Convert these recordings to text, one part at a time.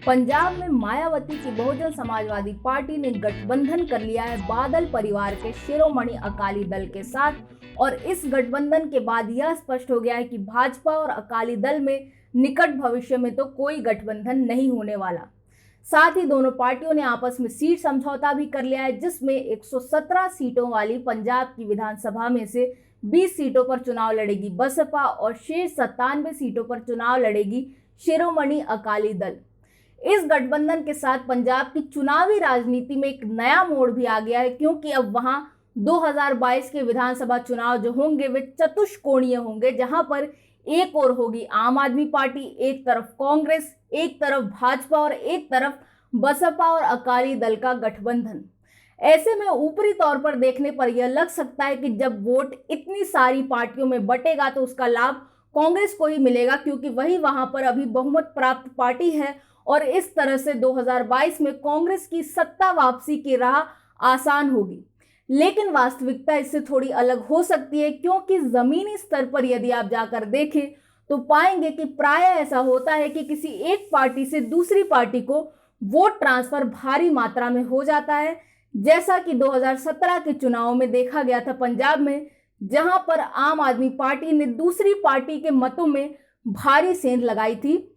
पंजाब में मायावती की बहुजन समाजवादी पार्टी ने गठबंधन कर लिया है बादल परिवार के शिरोमणि अकाली दल के साथ। और इस गठबंधन के बाद यह स्पष्ट हो गया है कि भाजपा और अकाली दल में निकट भविष्य में तो कोई गठबंधन नहीं होने वाला। साथ ही दोनों पार्टियों ने आपस में सीट समझौता भी कर लिया है, जिसमें 117 सीटों वाली पंजाब की विधानसभा में से 20 सीटों पर चुनाव लड़ेगी बसपा और शेष 97 सीटों पर चुनाव लड़ेगी शिरोमणि अकाली दल। इस गठबंधन के साथ पंजाब की चुनावी राजनीति में एक नया मोड़ भी आ गया है, क्योंकि अब वहां 2022 के विधानसभा चुनाव जो होंगे वे चतुष्कोणीय होंगे, जहां पर एक ओर होगी आम आदमी पार्टी, एक तरफ कांग्रेस, एक तरफ भाजपा और एक तरफ बसपा और अकाली दल का गठबंधन। ऐसे में ऊपरी तौर पर देखने पर यह लग सकता है कि जब वोट इतनी सारी पार्टियों में बटेगा तो उसका लाभ कांग्रेस को ही मिलेगा, क्योंकि वही वहां पर अभी बहुमत प्राप्त पार्टी है और इस तरह से 2022 में कांग्रेस की सत्ता वापसी की राह आसान होगी। लेकिन वास्तविकता इससे थोड़ी अलग हो सकती है, क्योंकि जमीनी स्तर पर यदि आप जाकर देखें तो पाएंगे कि प्राय ऐसा होता है कि किसी एक पार्टी से दूसरी पार्टी को वोट ट्रांसफर भारी मात्रा में हो जाता है, जैसा कि 2017 के चुनाव में देखा गया था पंजाब में, जहां पर आम आदमी पार्टी ने दूसरी पार्टी के मतों में भारी सेंध लगाई थी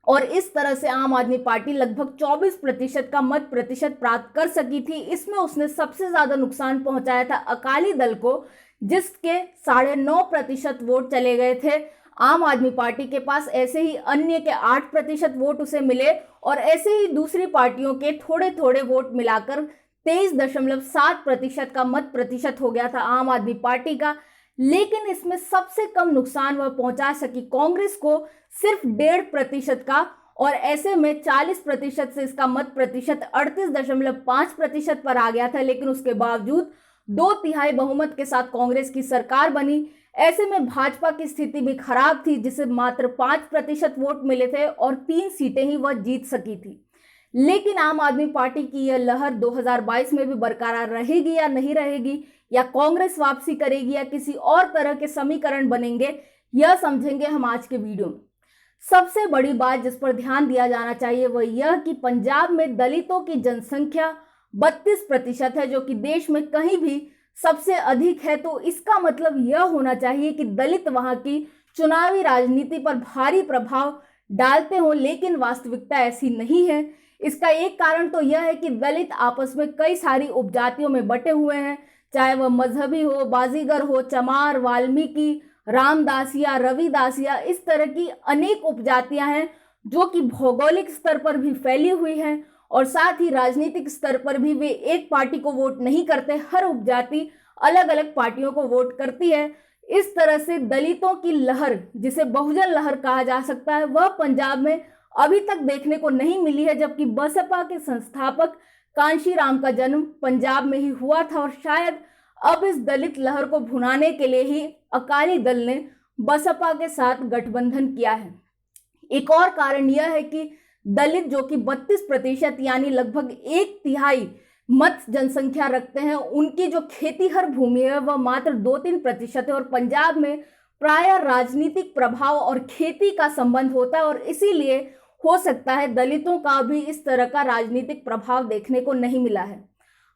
और इस तरह से आम आदमी पार्टी लगभग 24% का मत प्रतिशत प्राप्त कर सकी थी। इसमें उसने सबसे ज्यादा नुकसान पहुंचाया था अकाली दल को, जिसके 9.5% वोट चले गए थे आम आदमी पार्टी के पास। ऐसे ही अन्य के 8% वोट उसे मिले और ऐसे ही दूसरी पार्टियों के थोड़े थोड़े वोट मिलाकर 23.7% का मत प्रतिशत हो गया था आम आदमी पार्टी का। लेकिन इसमें सबसे कम नुकसान वह पहुंचा सकी कांग्रेस को, सिर्फ 1.5% का, और ऐसे में 40% से इसका मत प्रतिशत 38.5% पर आ गया था। लेकिन उसके बावजूद 2/3 बहुमत के साथ कांग्रेस की सरकार बनी। ऐसे में भाजपा की स्थिति भी खराब थी, जिसे मात्र 5% वोट मिले थे और 3 सीटें ही वह जीत सकी थी। लेकिन आम आदमी पार्टी की यह लहर 2022 में भी बरकरार रहेगी या नहीं रहेगी, या कांग्रेस वापसी करेगी, या किसी और तरह के समीकरण बनेंगे, यह समझेंगे हम आज के वीडियो में। सबसे बड़ी बात जिस पर ध्यान दिया जाना चाहिए वह यह कि पंजाब में दलितों की जनसंख्या 32% है, जो कि देश में कहीं भी सबसे अधिक है। तो इसका मतलब यह होना चाहिए कि दलित वहां की चुनावी राजनीति पर भारी प्रभाव डालते हों, लेकिन वास्तविकता ऐसी नहीं है। इसका एक कारण तो यह है कि दलित आपस में कई सारी उपजातियों में बटे हुए हैं, चाहे वह मजहबी हो, बाजीगर हो, चमार, वाल्मीकि, रामदासिया, रविदासिया, इस तरह की अनेक उपजातियां हैं जो कि भौगोलिक स्तर पर भी फैली हुई हैं और साथ ही राजनीतिक स्तर पर भी वे एक पार्टी को वोट नहीं करते, हर उपजाति अलग अलग पार्टियों को वोट करती है। इस तरह से दलितों की लहर, जिसे बहुजन लहर कहा जा सकता है, वह पंजाब में अभी तक देखने को नहीं मिली है, जबकि बसपा के संस्थापक कांशीराम का जन्म पंजाब में ही हुआ था और शायद अब इस दलित लहर को भुनाने के लिए ही अकाली दल ने बसपा के साथ गठबंधन किया है। एक और कारण यह है कि दलित जो कि 32% यानी लगभग 1/3 मत जनसंख्या रखते हैं, उनकी जो खेतीहर भूमि है वह मात्र 2-3% है और पंजाब में प्राय राजनीतिक प्रभाव और खेती का संबंध होता है और इसीलिए हो सकता है दलितों का भी इस तरह का राजनीतिक प्रभाव देखने को नहीं मिला है।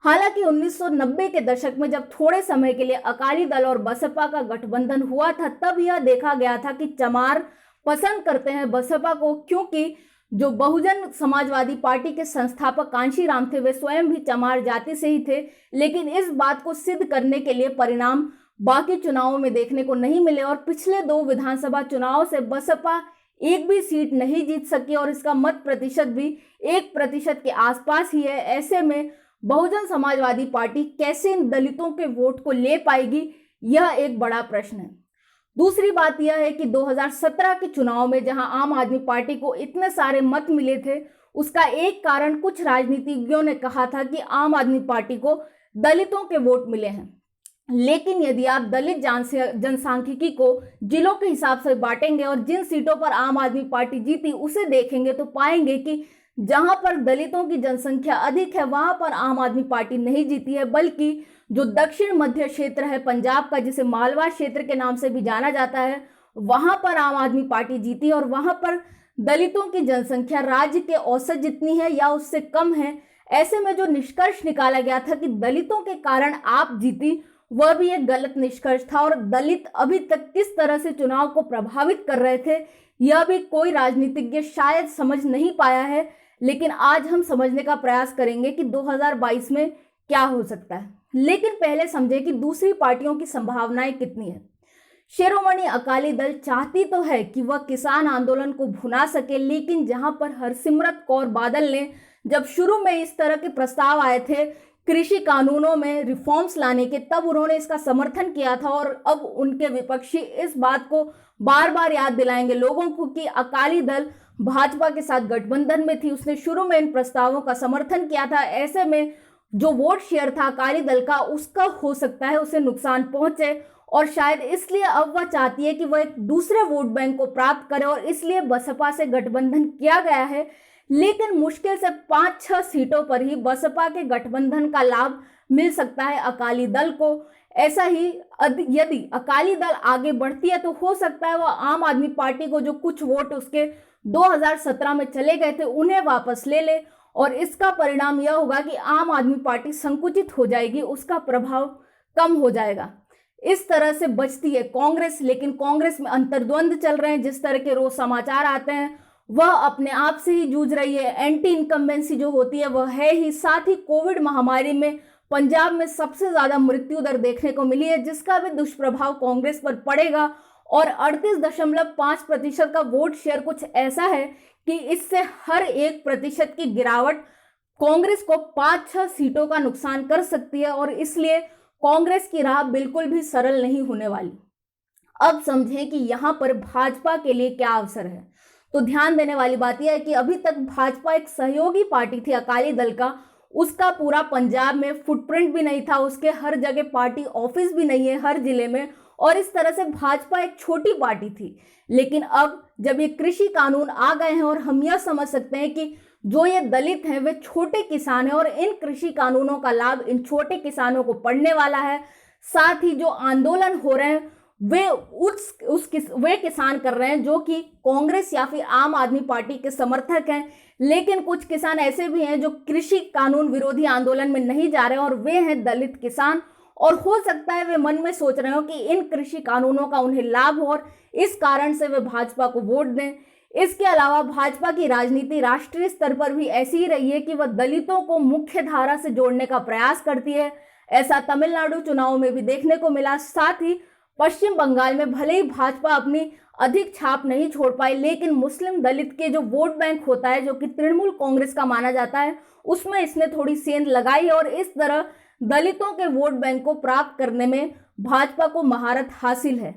हालांकि 1990 के दशक में जब थोड़े समय के लिए अकाली दल और बसपा का गठबंधन हुआ था, तब यह देखा गया था कि चमार पसंद करते हैं बसपा को, क्योंकि जो बहुजन समाजवादी पार्टी के संस्थापक कांशीराम थे वे स्वयं भी चमार जाति से ही थे। लेकिन इस बात को सिद्ध करने के लिए परिणाम बाकी चुनावों में देखने को नहीं मिले और पिछले 2 विधानसभा चुनाव से बसपा एक भी सीट नहीं जीत सकी और इसका मत प्रतिशत भी 1% के आसपास ही है। ऐसे में बहुजन समाजवादी पार्टी कैसे इन दलितों के वोट को ले पाएगी, यह एक बड़ा प्रश्न है। दूसरी बात यह है कि 2017 के चुनाव में जहां आम आदमी पार्टी को इतने सारे मत मिले थे, उसका एक कारण कुछ राजनीतिज्ञों ने कहा था कि आम आदमी पार्टी को दलितों के वोट मिले हैं। लेकिन यदि आप दलित जनसांख्यिकी को जिलों के हिसाब से बांटेंगे और जिन सीटों पर आम आदमी पार्टी जीती उसे देखेंगे तो पाएंगे कि जहां पर दलितों की जनसंख्या अधिक है वहां पर आम आदमी पार्टी नहीं जीती है, बल्कि जो दक्षिण मध्य क्षेत्र है पंजाब का, जिसे मालवा क्षेत्र के नाम से भी जाना जाता है, वहां पर आम आदमी पार्टी जीती और वहां पर दलितों की जनसंख्या राज्य के औसत जितनी है या उससे कम है। ऐसे में जो निष्कर्ष निकाला गया था कि दलितों के कारण आप जीती, वह भी एक गलत निष्कर्ष था। और दलित अभी तक किस तरह से चुनाव को प्रभावित कर रहे थे, यह भी कोई राजनीतिज्ञ शायद समझ नहीं पाया है। लेकिन आज हम समझने का प्रयास करेंगे कि 2022 में क्या हो सकता है। लेकिन पहले समझे कि दूसरी पार्टियों की संभावनाएं कितनी है। शिरोमणि अकाली दल चाहती तो है कि वह किसान आंदोलन को भुना सके, लेकिन जहां पर हरसिमरत कौर बादल ने जब शुरू में इस तरह के प्रस्ताव आए थे कृषि कानूनों में रिफॉर्म्स लाने के, तब उन्होंने इसका समर्थन किया था। और अब उनके विपक्षी इस बात को बार बार याद दिलाएंगे लोगों को कि अकाली दल भाजपा के साथ गठबंधन में थी, उसने शुरू में इन प्रस्तावों का समर्थन किया था। ऐसे में जो वोट शेयर था अकाली दल का, उसका हो सकता है उसे नुकसान पहुंचे। और शायद इसलिए अब वह चाहती है कि वह एक दूसरे वोट बैंक को प्राप्त करे, और इसलिए बसपा से गठबंधन किया गया है। लेकिन मुश्किल से 5-6 सीटों पर ही बसपा के गठबंधन का लाभ मिल सकता है अकाली दल को। ऐसा ही यदि अकाली दल आगे बढ़ती है तो हो सकता है वह आम आदमी पार्टी को जो कुछ वोट उसके 2017 में चले गए थे उन्हें वापस ले ले, और इसका परिणाम यह होगा कि आम आदमी पार्टी संकुचित हो जाएगी, उसका प्रभाव कम हो जाएगा। इस तरह से बचती है कांग्रेस। लेकिन कांग्रेस में अंतर्द्वंद चल रहे हैं, जिस तरह के रोज समाचार आते हैं वह अपने आप से ही जूझ रही है। एंटी इनकम्बेंसी जो होती है वह है ही। साथ ही कोविड महामारी में पंजाब में सबसे ज्यादा मृत्यु दर देखने को मिली है, जिसका भी दुष्प्रभाव कांग्रेस पर पड़ेगा। और 38.5% का वोट शेयर कुछ ऐसा है कि इससे हर 1% की गिरावट कांग्रेस को 5-6 सीटों का नुकसान कर सकती है। और इसलिए कांग्रेस की राह बिल्कुल भी सरल नहीं होने वाली। अब समझें कि यहाँ पर भाजपा के लिए क्या अवसर है। तो ध्यान देने वाली बात यह है कि अभी तक भाजपा एक सहयोगी पार्टी थी अकाली दल का, उसका पूरा पंजाब में फुटप्रिंट भी नहीं था, उसके हर जगह पार्टी ऑफिस भी नहीं है हर जिले में, और इस तरह से भाजपा एक छोटी पार्टी थी। लेकिन अब जब ये कृषि कानून आ गए हैं और हम यह समझ सकते हैं कि जो ये दलित हैं वे छोटे किसान हैं और इन कृषि कानूनों का लाभ इन छोटे किसानों को पड़ने वाला है। साथ ही जो आंदोलन हो रहे हैं वे किसान कर रहे हैं जो कि कांग्रेस या फिर आम आदमी पार्टी के समर्थक हैं। लेकिन कुछ किसान ऐसे भी हैं जो कृषि कानून विरोधी आंदोलन में नहीं जा रहे हैं, और वे हैं दलित किसान। और हो सकता है वे मन में सोच रहे हो कि इन कृषि कानूनों का उन्हें लाभ हो और इस कारण से वे भाजपा को वोट दें। इसके अलावा भाजपा की राजनीति राष्ट्रीय स्तर पर भी ऐसी ही रही है कि वह दलितों को मुख्य धारा से जोड़ने का प्रयास करती है। ऐसा तमिलनाडु चुनाव में भी देखने को मिला। साथ ही पश्चिम बंगाल में भले ही भाजपा अपनी अधिक छाप नहीं छोड़ पाई, लेकिन मुस्लिम दलित के जो वोट बैंक होता है जो कि तृणमूल कांग्रेस का माना जाता है, उसमें इसने थोड़ी सेंध लगाई और इस तरह दलितों के वोट बैंक को प्राप्त करने में भाजपा को महारत हासिल है।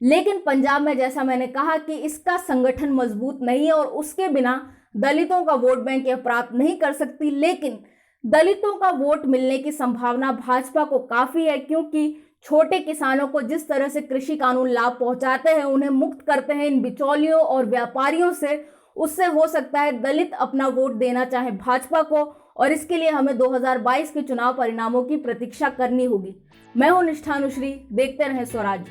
लेकिन पंजाब में जैसा मैंने कहा कि इसका संगठन मजबूत नहीं है और उसके बिना दलितों का वोट बैंक यह प्राप्त नहीं कर सकती। लेकिन दलितों का वोट मिलने की संभावना भाजपा को काफी है, क्योंकि छोटे किसानों को जिस तरह से कृषि कानून लाभ पहुंचाते हैं, उन्हें मुक्त करते हैं इन बिचौलियों और व्यापारियों से, उससे हो सकता है दलित अपना वोट देना चाहे भाजपा को। और इसके लिए हमें 2022 के चुनाव परिणामों की प्रतीक्षा करनी होगी। मैं हूं निष्ठा अनुश्री, देखते रहें स्वराज।